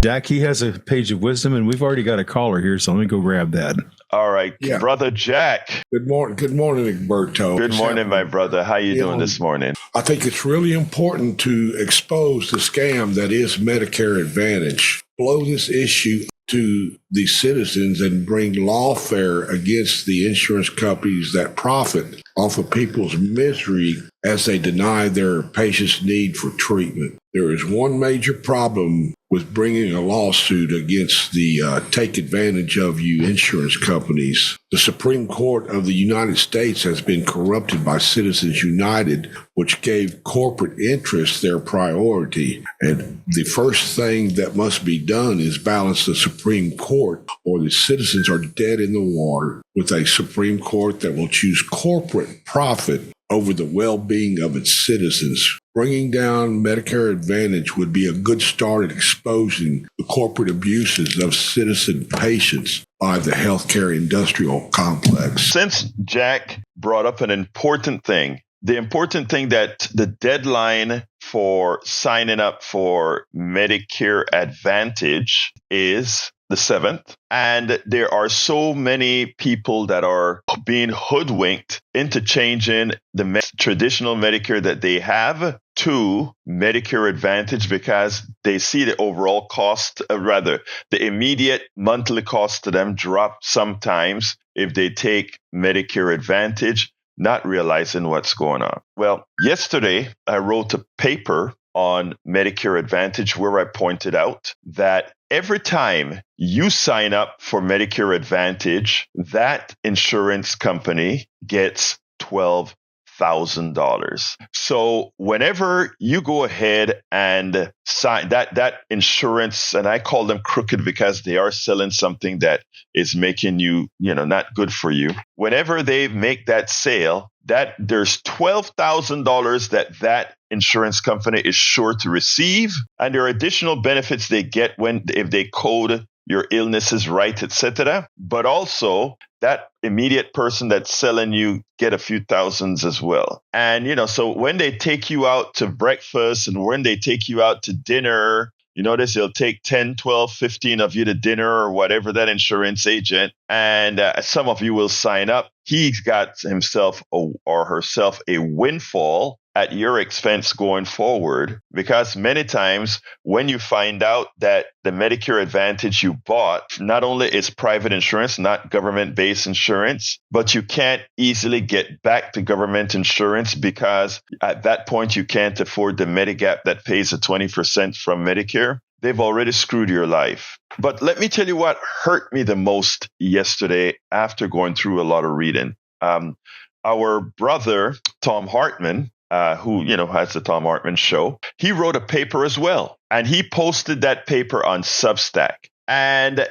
Jack, he has a page of wisdom, and we've already got a caller here, so let me go grab that. All right, Yeah. Brother Jack. Good morning, Egberto. Good morning, my brother. How you doing this morning? I think it's really important to expose the scam that is Medicare Advantage. Blow this issue to the citizens and bring lawfare against the insurance companies that profit off of people's misery as they deny their patients' need for treatment. There is one major problem with bringing a lawsuit against the take advantage of you insurance companies. The Supreme Court of the United States has been corrupted by Citizens United, which gave corporate interests their priority. And the first thing that must be done is balance the Supreme Court, or the citizens are dead in the water, with a Supreme Court that will choose corporate profit over the well-being of its citizens. Bringing down Medicare Advantage would be a good start at exposing the corporate abuses of citizen patients by the healthcare industrial complex. Since Jack brought up an important thing, the important thing that the deadline for signing up for Medicare Advantage is the 7th. And there are so many people that are being hoodwinked into changing the traditional Medicare that they have to Medicare Advantage because they see the overall cost, the immediate monthly cost to them drop sometimes if they take Medicare Advantage, not realizing what's going on. Well, yesterday I wrote a paper on Medicare Advantage where I pointed out that every time you sign up for Medicare Advantage, that insurance company gets $12,000. So whenever you go ahead and sign that insurance, and I call them crooked because they are selling something that is making you, not good for you. Whenever they make that sale, that there's $12,000 that insurance company is sure to receive, and there are additional benefits they get if they code your illnesses right, etc. But also that immediate person that's selling you get a few thousands as well. And so when they take you out to breakfast and when they take you out to dinner, you notice they'll take 10, 12, 15 of you to dinner or whatever, that insurance agent. And some of you will sign up. He's got himself or herself a windfall at your expense going forward, because many times when you find out that the Medicare Advantage you bought not only is private insurance, not government-based insurance, but you can't easily get back to government insurance because at that point you can't afford the Medigap that pays a 20% from Medicare. They've already screwed your life. But let me tell you what hurt me the most yesterday after going through a lot of reading. Our brother, Tom Hartman, who has the Tom Hartman Show, he wrote a paper as well. And he posted that paper on Substack. And,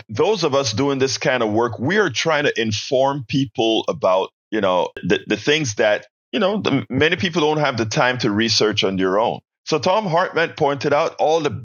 those of us doing this kind of work, we are trying to inform people about, the things that, many people don't have the time to research on their own. So Tom Hartman pointed out all the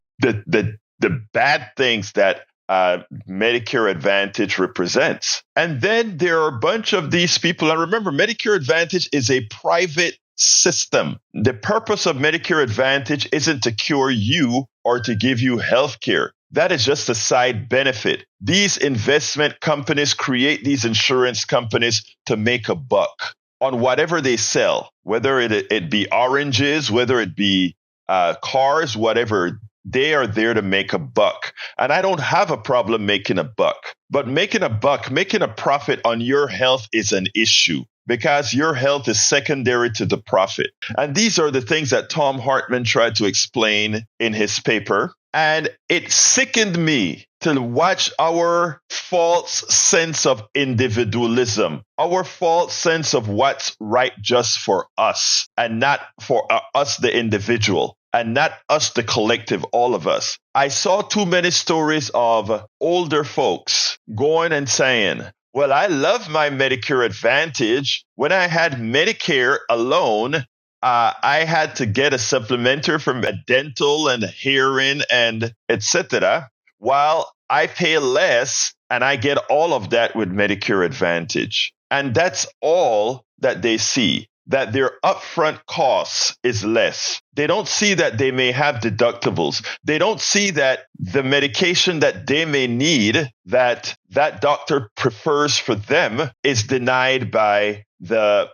bad things that Medicare Advantage represents. And then there are a bunch of these people. And remember, Medicare Advantage is a private system. The purpose of Medicare Advantage isn't to cure you or to give you health care. That is just a side benefit. These investment companies create these insurance companies to make a buck on whatever they sell, whether it be oranges, whether it be cars, whatever. They are there to make a buck. And I don't have a problem making a buck. But making a profit on your health is an issue because your health is secondary to the profit. And these are the things that Tom Hartman tried to explain in his paper. And it sickened me to watch our false sense of individualism, our false sense of what's right just for us and not for us, the individual. And not us, the collective, all of us. I saw too many stories of older folks going and saying, well, I love my Medicare Advantage. When I had Medicare alone, I had to get a supplementary from a dental and hearing and etc. While I pay less and I get all of that with Medicare Advantage. And that's all that they see. that their upfront costs is less. They don't see that they may have deductibles. They don't see that the medication that they may need that doctor prefers for them is denied by the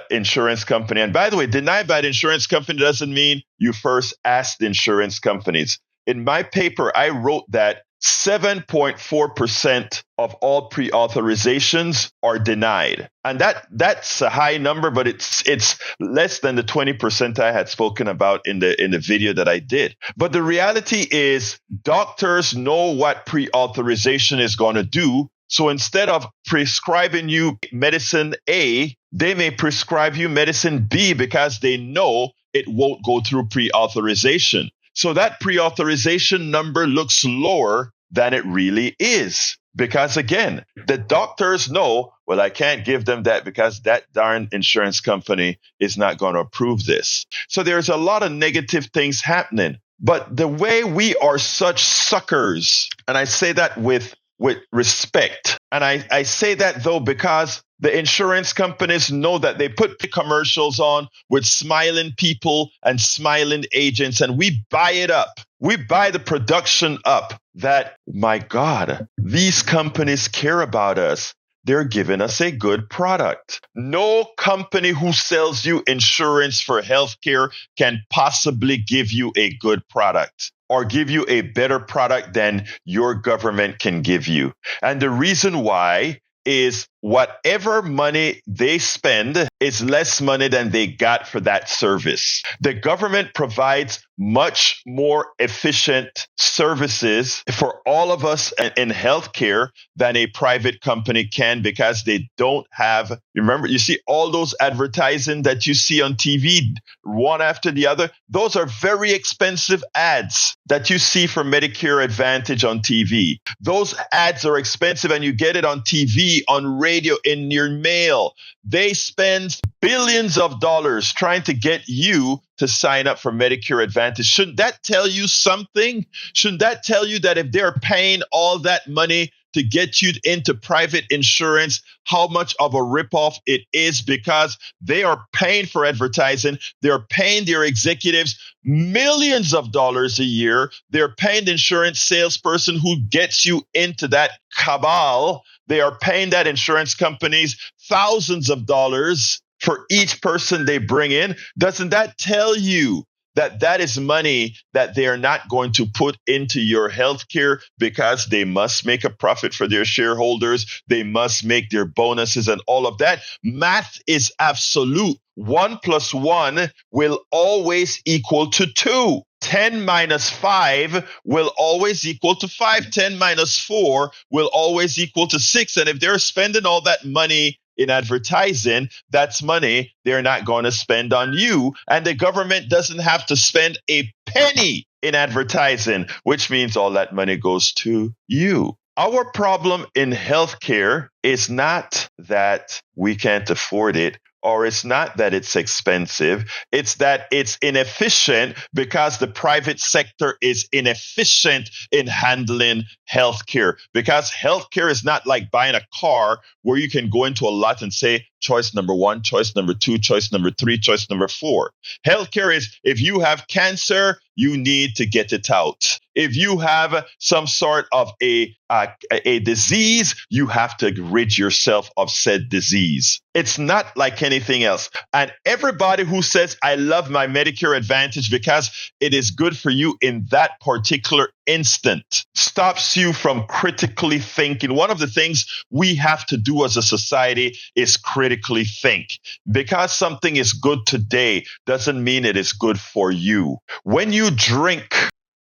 insurance company. And by the way, denied by the insurance company doesn't mean you first ask the insurance companies. In my paper, I wrote that 7.4% of all pre-authorizations are denied. And that's a high number, but it's less than the 20% I had spoken about in the video that I did. But the reality is doctors know what pre-authorization is going to do. So instead of prescribing you medicine A, they may prescribe you medicine B because they know it won't go through pre-authorization. So that pre-authorization number looks lower than it really is. Because again, the doctors know, well, I can't give them that because that darn insurance company is not going to approve this. So there's a lot of negative things happening. But the way we are such suckers, and I say that with respect, and I say that though because the insurance companies know that they put the commercials on with smiling people and smiling agents, and we buy it up. We buy the production up that, my God, these companies care about us. They're giving us a good product. No company who sells you insurance for healthcare can possibly give you a good product or give you a better product than your government can give you. And the reason why is whatever money they spend is less money than they got for that service. The government provides much more efficient services for all of us in healthcare than a private company can because they don't have, remember, you see all those advertising that you see on TV, one after the other, those are very expensive ads that you see for Medicare Advantage on TV. Those ads are expensive and you get it on TV, on radio, in your mail. They spend billions of dollars trying to get you to sign up for Medicare Advantage. Shouldn't that tell you something? Shouldn't that tell you that if they're paying all that money to get you into private insurance, how much of a ripoff it is because they are paying for advertising. They're paying their executives millions of dollars a year. They're paying the insurance salesperson who gets you into that cabal. They are paying that insurance companies thousands of dollars for each person they bring in. Doesn't that tell you that that is money that they are not going to put into your healthcare because they must make a profit for their shareholders? They must make their bonuses and all of that. Math is absolute. 1 + 1 will always equal to 2. 10 minus 5 will always equal to 5. 10 minus 4 will always equal to 6. And if they're spending all that money in advertising, that's money they're not going to spend on you. And the government doesn't have to spend a penny in advertising, which means all that money goes to you. Our problem in healthcare is not that we can't afford it, or it's not that it's expensive. It's that it's inefficient because the private sector is inefficient in handling healthcare. Because healthcare is not like buying a car where you can go into a lot and say, choice number 1, choice number 2, choice number 3, choice number 4. Healthcare is if you have cancer, you need to get it out. If you have some sort of a disease, you have to rid yourself of said disease. It's not like anything else. And everybody who says, I love my Medicare Advantage because it is good for you in that particular instant, stops you from critically thinking. One of the things we have to do as a society is critically think. Because something is good today doesn't mean it is good for you. When you drink,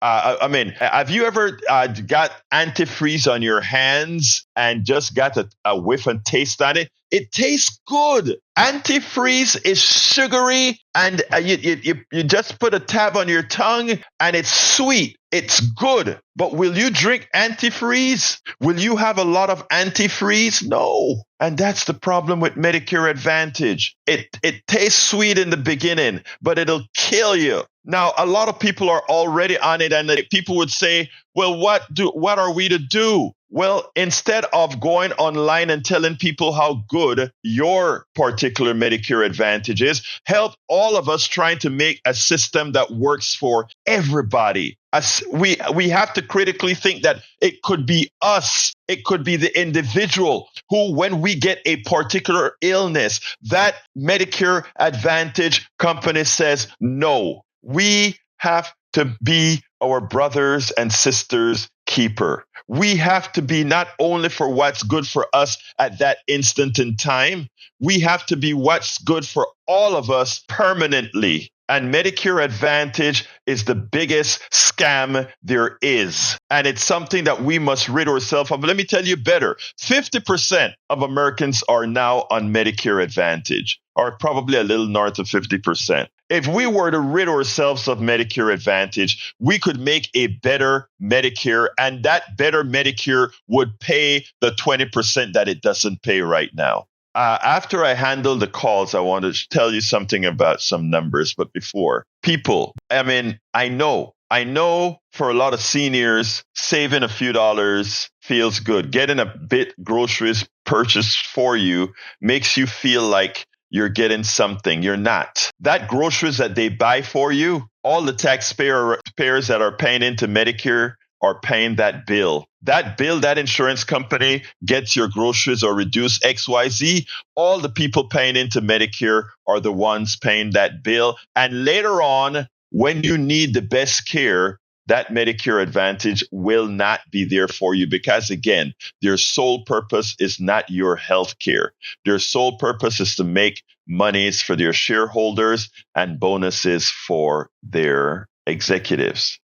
have you ever got antifreeze on your hands and just got a whiff and taste on it? It tastes good. Antifreeze is sugary, and you just put a tab on your tongue, and it's sweet. It's good. But will you drink antifreeze? Will you have a lot of antifreeze? No. And that's the problem with Medicare Advantage. It tastes sweet in the beginning, but it'll kill you. Now, a lot of people are already on it, and people would say, well, what are we to do? Well, instead of going online and telling people how good your particular Medicare Advantage is, help all of us trying to make a system that works for everybody. As we have to critically think that it could be us, it could be the individual who, when we get a particular illness, that Medicare Advantage company says, no, we have to be our brothers and sisters keeper. We have to be not only for what's good for us at that instant in time, we have to be what's good for all of us permanently. And Medicare Advantage is the biggest scam there is. And it's something that we must rid ourselves of. Let me tell you better. 50% of Americans are now on Medicare Advantage, or probably a little north of 50%. If we were to rid ourselves of Medicare Advantage, we could make a better Medicare, and that better Medicare would pay the 20% that it doesn't pay right now. After I handle the calls, I want to tell you something about some numbers. But before, people, I know for a lot of seniors, saving a few dollars feels good. Getting a bit groceries purchased for you makes you feel like you're getting something. You're not. That groceries that they buy for you, all the taxpayers that are paying into Medicare are paying that bill. That bill, that insurance company gets your groceries or reduce XYZ. All the people paying into Medicare are the ones paying that bill. And later on, when you need the best care, that Medicare Advantage will not be there for you because, again, their sole purpose is not your health care. Their sole purpose is to make monies for their shareholders and bonuses for their executives.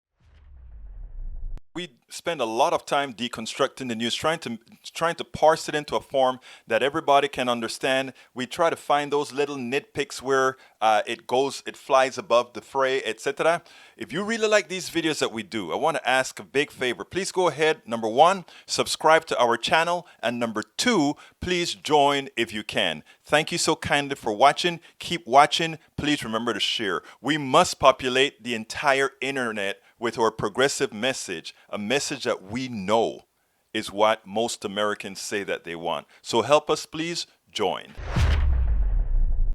We spend a lot of time deconstructing the news, trying to parse it into a form that everybody can understand. We try to find those little nitpicks where it flies above the fray, etc. If you really like these videos that we do, I want to ask a big favor. Please go ahead. Number one, subscribe to our channel. And number two, please join if you can. Thank you so kindly for watching. Keep watching. Please remember to share. We must populate the entire internet with our progressive message, a message that we know is what most Americans say that they want. So help us, please join.